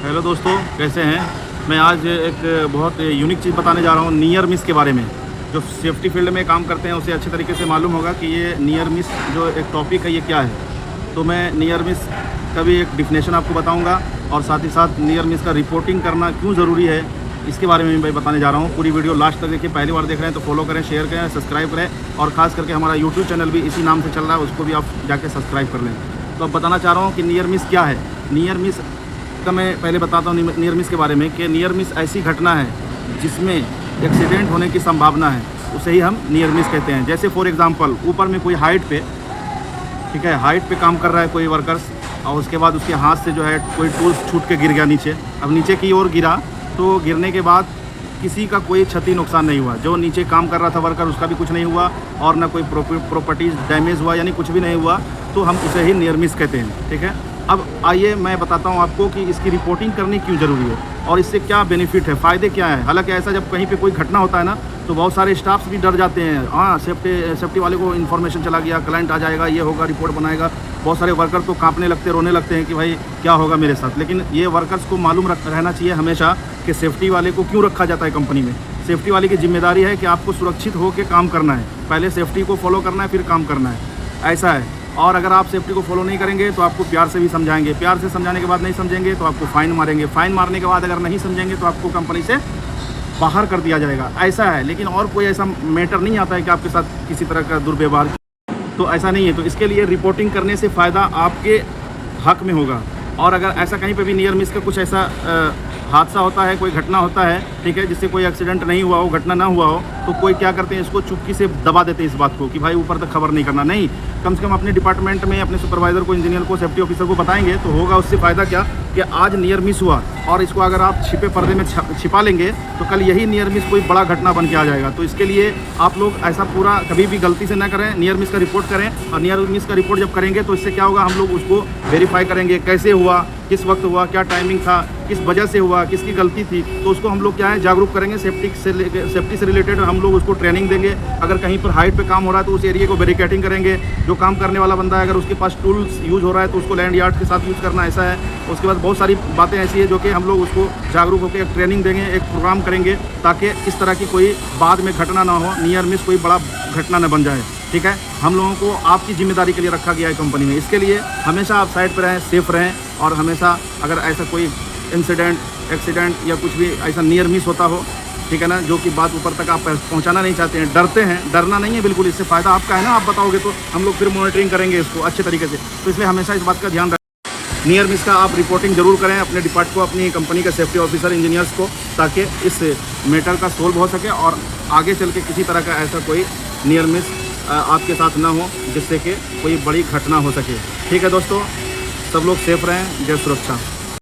Hello दोस्तों, कैसे हैं। मैं आज एक बहुत यूनिक चीज़ बताने जा रहा हूँ नियर मिस के बारे में। जो सेफ्टी फील्ड में काम करते हैं उसे अच्छे तरीके से मालूम होगा कि ये नियर मिस जो एक टॉपिक है ये क्या है। तो मैं नियर मिस का भी एक डिफिनेशन आपको बताऊंगा और साथ ही साथ नियर मिस का रिपोर्टिंग करना क्यों ज़रूरी है इसके बारे में मैं बताने जा रहा हूँ। पूरी वीडियो लास्ट तक देखिए। पहली बार देख रहे हैं तो फॉलो करें, शेयर करें, सब्सक्राइब करें और ख़ास करके हमारा यूट्यूब चैनल भी इसी नाम से चल रहा है, उसको भी आप जाके सब्सक्राइब कर लें। तो अब बताना चाह रहा हूँ कि नियर मिस क्या है। नियर मिस का मैं पहले बताता हूँ नियर मिस के बारे में कि नियर मिस ऐसी घटना है जिसमें एक्सीडेंट होने की संभावना है, उसे ही हम नियर मिस कहते हैं। जैसे फॉर एग्जांपल ऊपर में कोई हाइट पे, ठीक है, हाइट पे काम कर रहा है कोई वर्कर्स और उसके बाद उसके हाथ से जो है कोई टूल्स छूट के गिर गया नीचे। अब नीचे की ओर गिरा तो गिरने के बाद किसी का कोई क्षति नुकसान नहीं हुआ। जो नीचे काम कर रहा था वर्कर उसका भी कुछ नहीं हुआ और ना कोई प्रॉपर्टीज डैमेज हुआ, यानी कुछ भी नहीं हुआ, तो हम उसे ही नियर मिस कहते हैं। ठीक है, अब आइए मैं बताता हूँ आपको कि इसकी रिपोर्टिंग करनी क्यों ज़रूरी है और इससे क्या बेनिफिट है, फ़ायदे क्या है। हालांकि ऐसा जब कहीं पे कोई घटना होता है ना तो बहुत सारे स्टाफ्स भी डर जाते हैं। हाँ, सेफ्टी वाले को इन्फॉर्मेशन चला गया, क्लाइंट आ जाएगा, ये होगा, रिपोर्ट बनाएगा। बहुत सारे वर्कर तो कांपने लगते, रोने लगते हैं कि भाई क्या होगा मेरे साथ। लेकिन ये वर्कर्स को मालूम रहना चाहिए हमेशा कि सेफ्टी वाले को क्यों रखा जाता है कंपनी में। सेफ्टी वाले की जिम्मेदारी है कि आपको सुरक्षित होकर काम करना है, पहले सेफ्टी को फॉलो करना है फिर काम करना है, ऐसा है। और अगर आप सेफ्टी को फॉलो नहीं करेंगे तो आपको प्यार से भी समझाएंगे, प्यार से समझाने के बाद नहीं समझेंगे तो आपको फ़ाइन मारेंगे, फ़ाइन मारने के बाद अगर नहीं समझेंगे तो आपको कंपनी से बाहर कर दिया जाएगा, ऐसा है। लेकिन और कोई ऐसा मैटर नहीं आता है कि आपके साथ किसी तरह का दुर्व्यवहार, तो ऐसा नहीं है। तो इसके लिए रिपोर्टिंग करने से फ़ायदा आपके हक में होगा। और अगर ऐसा कहीं पे भी नियर मिस का कुछ ऐसा हादसा होता है, कोई घटना होता है, ठीक है, जिससे कोई एक्सीडेंट नहीं हुआ हो, घटना ना हुआ हो, तो कोई क्या करते हैं, इसको चुपकी से दबा देते हैं इस बात को कि भाई ऊपर तक खबर नहीं करना। नहीं, कम से कम अपने डिपार्टमेंट में अपने सुपरवाइज़र को, इंजीनियर को, सेफ्टी ऑफिसर को बताएंगे तो होगा उससे फ़ायदा क्या कि आज नियर मिस हुआ और इसको अगर आप छिपे पर्दे में छिपा लेंगे तो कल यही नियर मिस कोई बड़ा घटना बन के आ जाएगा। तो इसके लिए आप लोग ऐसा पूरा कभी भी गलती से ना करें, नियर मिस का रिपोर्ट करें। और नियर मिस का रिपोर्ट जब करेंगे तो इससे क्या होगा, हम लोग उसको वेरीफाई करेंगे, कैसे हुआ, किस वक्त हुआ, क्या टाइमिंग था, किस वजह से हुआ, किसकी गलती थी, तो उसको हम लोग क्या है जागरूक करेंगे। सेफ्टी से रिलेटेड हम लोग उसको ट्रेनिंग देंगे। अगर कहीं पर हाइट पे काम हो रहा है तो उस एरिया को बैरिकेडिंग करेंगे। जो काम करने वाला बंदा है अगर उसके पास टूल्स यूज़ हो रहा है तो उसको लैंड यार्ड के साथ यूज़ करना, ऐसा है। उसके बाद बहुत सारी बातें ऐसी है जो कि हम लोग उसको जागरूक होकर एक ट्रेनिंग देंगे, एक प्रोग्राम करेंगे ताकि इस तरह की कोई बाद में घटना ना हो, नियर मिस कोई बड़ा घटना न बन जाए। ठीक है, हम लोगों को आपकी जिम्मेदारी के लिए रखा गया है कंपनी में। इसके लिए हमेशा आप साइड पर रहें, सेफ रहें और हमेशा अगर ऐसा कोई इंसिडेंट, एक्सीडेंट या कुछ भी ऐसा नियर मिस होता हो, ठीक है ना, जो कि बात ऊपर तक आप पहुंचाना नहीं चाहते हैं, डरते हैं, डरना नहीं है बिल्कुल, इससे फ़ायदा आपका है ना। आप बताओगे तो हम लोग फिर मॉनिटरिंग करेंगे इसको अच्छे तरीके से। तो इसलिए हमेशा इस बात का ध्यान रखें, नियर मिस का आप रिपोर्टिंग जरूर करें अपने डिपार्ट को, अपनी कंपनी के सेफ्टी ऑफिसर, इंजीनियर्स को, ताकि इस मैटर का सोल्व हो सके और आगे चल के किसी तरह का ऐसा कोई नियर मिस आपके साथ ना हो जिससे कि कोई बड़ी घटना हो सके। ठीक है दोस्तों, सब लोग सेफ रहें। जय सुरक्षा।